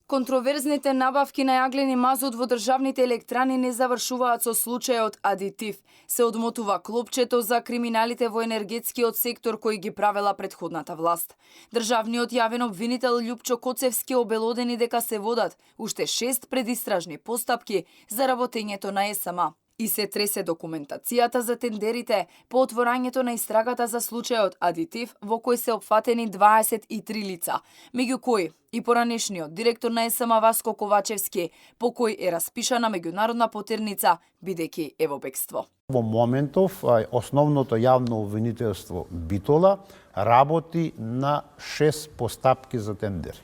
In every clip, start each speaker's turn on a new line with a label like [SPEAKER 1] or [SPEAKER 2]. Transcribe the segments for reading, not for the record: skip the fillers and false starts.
[SPEAKER 1] Контроверзните набавки на јаглен и мазут во државните електрани не завршуваат со случајот адитив. Се одмотува клопчето за криминалите во енергетскиот сектор кои ги правела претходната власт. Државниот јавен обвинител Љупчо Коцевски обелодени дека се водат уште 6 предистражни постапки за работењето на СМА. И се тресе документацијата за тендерите по отворањето на истрагата за случајот адитив во кој се опфатени 23 лица, меѓу кои и поранешниот директор на СМА Васко Ковачевски, по кој е распишана меѓународна потерница, бидејќи е во бегство.
[SPEAKER 2] Во моментов основното јавно обвинителство Битола работи на 6 постапки за тендери.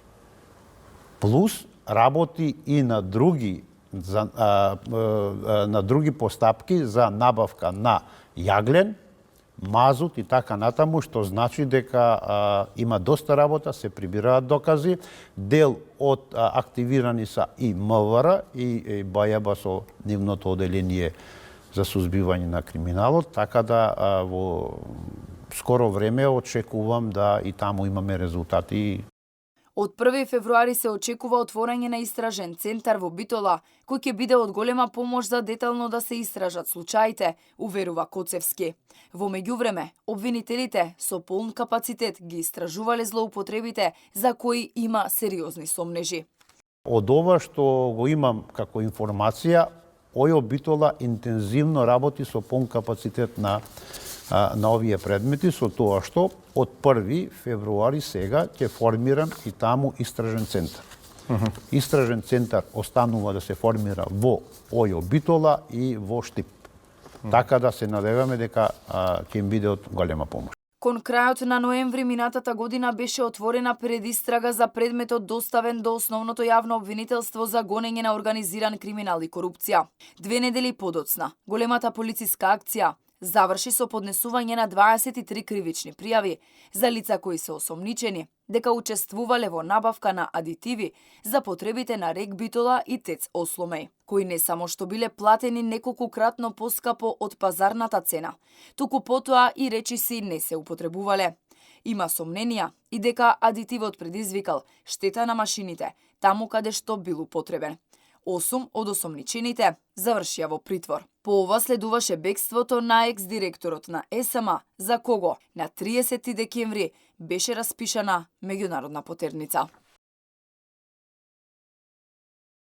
[SPEAKER 2] Плюс работи и на други постапки за набавка на јаглен, мазут и така натаму, што значи дека има доста работа, се прибираат докази, дел од активирани са и МВР и БАЈАБА со нивното оделение за сузбивање на криминалот, така да во скоро време очекувам да и таму имаме резултати.
[SPEAKER 1] Од 1 февруари се очекува отворање на истражен центар во Битола, кој ќе биде од голема помош за детално да се истражат случаите, уверува Коцевски. Во меѓувреме, обвинителите со полн капацитет ги истражувале злоупотребите за кои има сериозни сомнежи.
[SPEAKER 2] Од ова што го имам како информација, ОЈО Битола интензивно работи со полн капацитет на овие предмети, со тоа што од 1 февруари сега ќе формирам и таму истражен центар. Истражен центар останува да се формира во ОЈО Битола и во Штип. Така да се надеваме дека ќе им биде од голема помош.
[SPEAKER 1] Кон крајот на ноември минатата година беше отворена предистрага за предметот доставен до основното јавно обвинителство за гонење на организиран криминал и корупција. 2 недели подоцна, големата полициска акција заврши со поднесување на 23 кривични пријави за лица кои се осомничени дека учествувале во набавка на адитиви за потребите на РЕК Битола и ТЕЦ Осломеј, кои не само што биле платени неколкукратно поскапо од пазарната цена, туку потоа и речиси не се употребувале. Има сомненија и дека адитивот предизвикал штета на машините, таму каде што бил употребен. 8 од осомничените завршија во притвор. По ова следуваше бегството на екс-директорот на СМА, за кого на 30 декември беше распишана меѓународна потерница.